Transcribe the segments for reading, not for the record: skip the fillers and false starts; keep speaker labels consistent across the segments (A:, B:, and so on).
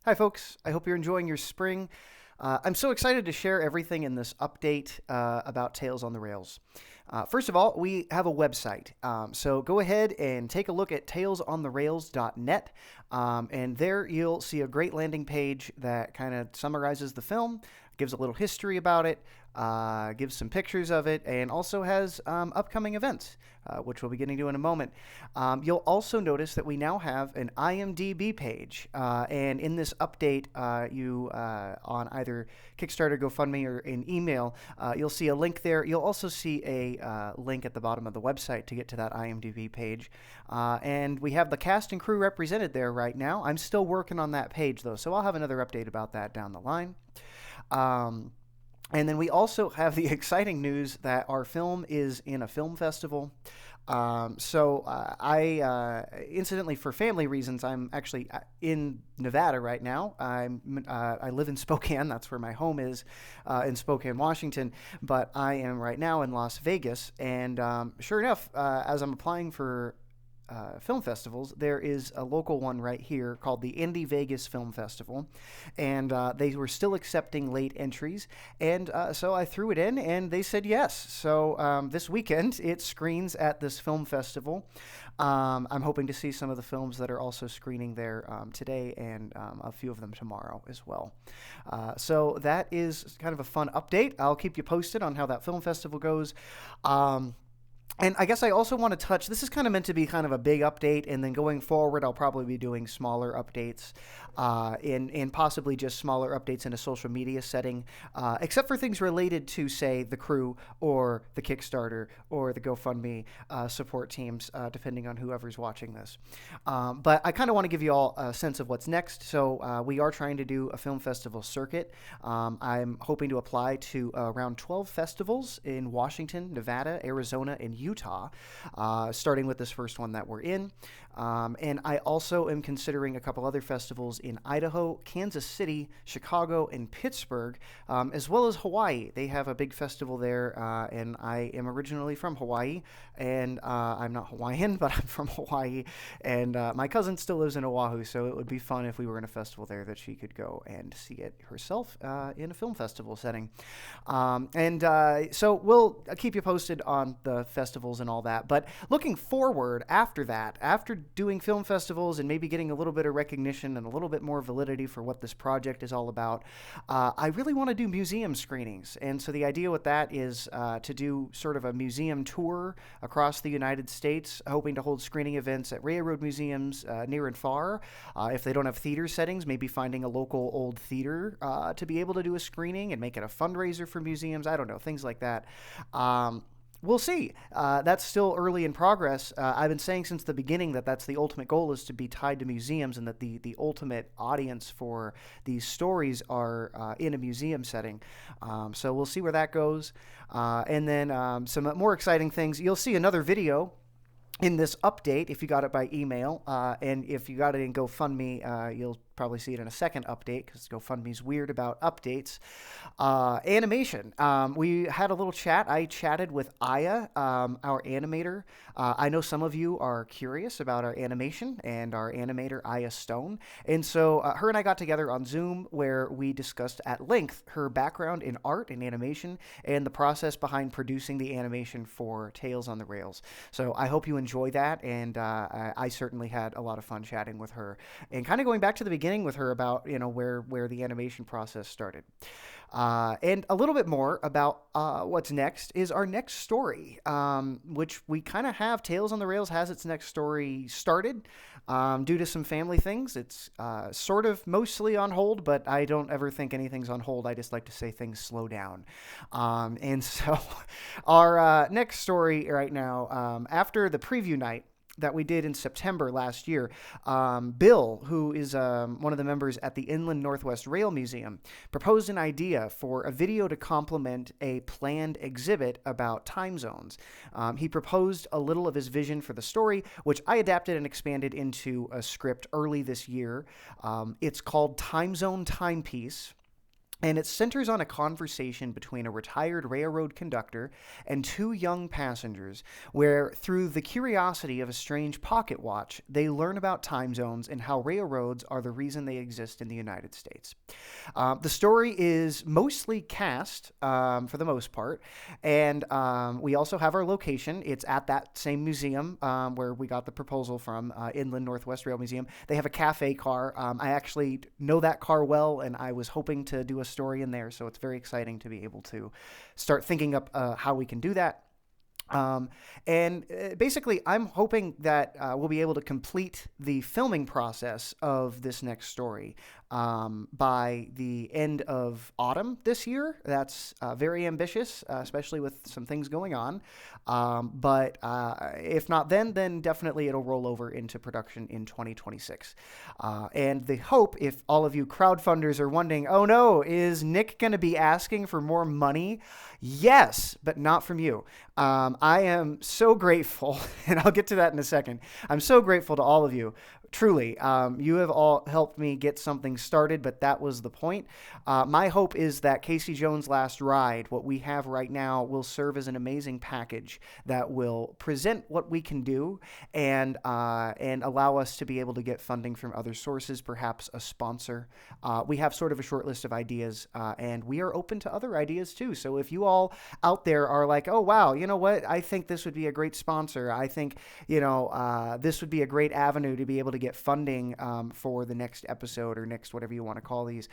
A: Hi, folks. I hope you're enjoying your spring. I'm so excited to share everything in this update about Tales on the Rails. First of all, we have a website. So go ahead and take a look at talesontherails.net. And there you'll see a great landing page that kind of summarizes the film, gives a little history about it, gives some pictures of it, and also has upcoming events, which we'll be getting to in a moment. You'll also notice that we now have an IMDb page, and in this update, you on either Kickstarter, GoFundMe, or in email, you'll see a link there. You'll also see a link at the bottom of the website to get to that IMDb page, and we have the cast and crew represented there right now. I'm still working on that page though, so I'll have another update about that down the line. And then we also have the exciting news that our film is in a film festival. Incidentally, for family reasons, I'm actually in Nevada right now. I live in Spokane. That's where my home is, in Spokane, Washington. But I am right now in Las Vegas. And sure enough, as I'm applying for film festivals, there is a local one right here called the Indie Vegas Film Festival, and they were still accepting late entries, and so I threw it in, and they said yes. So this weekend it screens at this film festival. I'm hoping to see some of the films that are also screening there today, and a few of them tomorrow as well. So that is kind of a fun update. I'll keep you posted on how that film festival goes. And I guess I also want to touch, this is kind of meant to be kind of a big update, and then going forward, I'll probably be doing smaller updates, and possibly just smaller updates in a social media setting, except for things related to, say, the crew or the Kickstarter or the GoFundMe support teams, depending on whoever's watching this. But I kind of want to give you all a sense of what's next. So we are trying to do a film festival circuit. I'm hoping to apply to around 12 festivals in Washington, Nevada, Arizona, and Utah, starting with this first one that we're in. And I also am considering a couple other festivals in Idaho, Kansas City, Chicago, and Pittsburgh, as well as Hawaii. They have a big festival there, and I am originally from Hawaii, and I'm not Hawaiian, but I'm from Hawaii, and my cousin still lives in Oahu, so it would be fun if we were in a festival there that she could go and see it herself in a film festival setting. So we'll keep you posted on the festivals and all that, but looking forward after that, after doing film festivals and maybe getting a little bit of recognition and a little bit more validity for what this project is all about, I really want to do museum screenings. And so the idea with that is to do sort of a museum tour across the United States, hoping to hold screening events at railroad museums near and far. If they don't have theater settings, maybe finding a local old theater to be able to do a screening and make it a fundraiser for museums. I don't know, things like that. We'll see. That's still early in progress. I've been saying since the beginning that that's the ultimate goal, is to be tied to museums, and that the ultimate audience for these stories are in a museum setting. So we'll see where that goes. And then some more exciting things. You'll see another video in this update if you got it by email, and if you got it in GoFundMe, you'll probably see it in a second update, because GoFundMe's weird about updates. Animation. We had a little chat. I chatted with Aya, our animator. I know some of you are curious about our animation and our animator, Aya Stone. And so her and I got together on Zoom, where we discussed at length her background in art and animation and the process behind producing the animation for Tales on the Rails. So I hope you enjoy that, and I certainly had a lot of fun chatting with her and kind of going back to the beginning with her about, where the animation process started. And a little bit more about what's next is our next story, which we kind of have. Tales on the Rails has its next story started due to some family things. It's sort of mostly on hold, but I don't ever think anything's on hold. I just like to say things slow down. And so our next story right now, after the preview night that we did in September last year, Bill, who is one of the members at the Inland Northwest Rail Museum, proposed an idea for a video to complement a planned exhibit about time zones. He proposed a little of his vision for the story, which I adapted and expanded into a script early this year. It's called Time Zone Timepiece. And it centers on a conversation between a retired railroad conductor and two young passengers, where, through the curiosity of a strange pocket watch, they learn about time zones and how railroads are the reason they exist in the United States. The story is mostly cast, for the most part, and we also have our location. It's at that same museum where we got the proposal from, Inland Northwest Rail Museum. They have a cafe car. I actually know that car well, and I was hoping to do a story in there, so it's very exciting to be able to start thinking up how we can do that. And basically, I'm hoping that we'll be able to complete the filming process of this next story by the end of autumn this year. That's very ambitious, especially with some things going on. But if not then definitely it'll roll over into production in 2026. And the hope, if all of you crowdfunders are wondering, oh no, is Nick going to be asking for more money? Yes, but not from you. I am so grateful, and I'll get to that in a second. I'm so grateful to all of you. Truly, you have all helped me get something started, but that was the point. My hope is that Casey Jones' Last Ride, what we have right now, will serve as an amazing package that will present what we can do and allow us to be able to get funding from other sources, perhaps a sponsor. We have sort of a short list of ideas, and we are open to other ideas too. So if you all out there are like, oh, wow, you know what? I think this would be a great sponsor. I think, this would be a great avenue to be able to get funding for the next episode or next whatever you want to call these,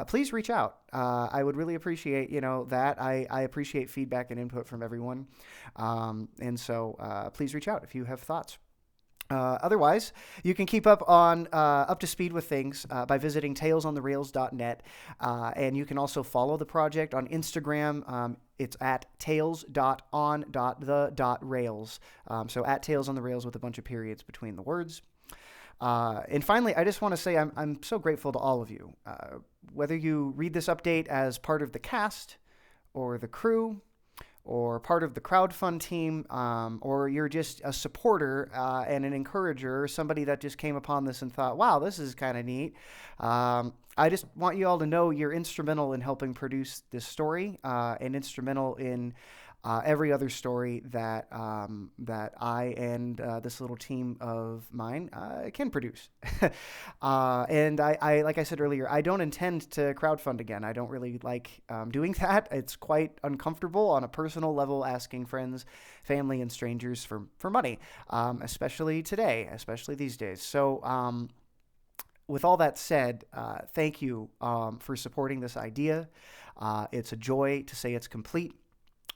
A: please reach out. I would really appreciate that. I appreciate feedback and input from everyone, and so please reach out if you have thoughts. Otherwise, you can keep up to speed with things by visiting talesontherails.net, and you can also follow the project on Instagram. It's at tales.on.the.rails. So at Tales on the Rails with a bunch of periods between the words. And finally, I just want to say I'm so grateful to all of you. Whether you read this update as part of the cast or the crew or part of the crowdfund team, or you're just a supporter and an encourager, somebody that just came upon this and thought, wow, this is kind of neat. I just want you all to know you're instrumental in helping produce this story, and instrumental in every other story that I and this little team of mine can produce. And I, like I said earlier, I don't intend to crowdfund again. I don't really like doing that. It's quite uncomfortable on a personal level, asking friends, family, and strangers for money, especially today, especially these days. So with all that said, thank you for supporting this idea. It's a joy to say it's complete.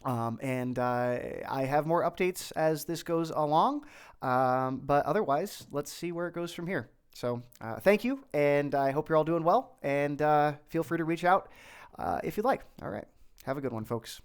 A: And I have more updates as this goes along. But otherwise, let's see where it goes from here. So thank you, and I hope you're all doing well. And feel free to reach out if you'd like. All right. Have a good one, folks.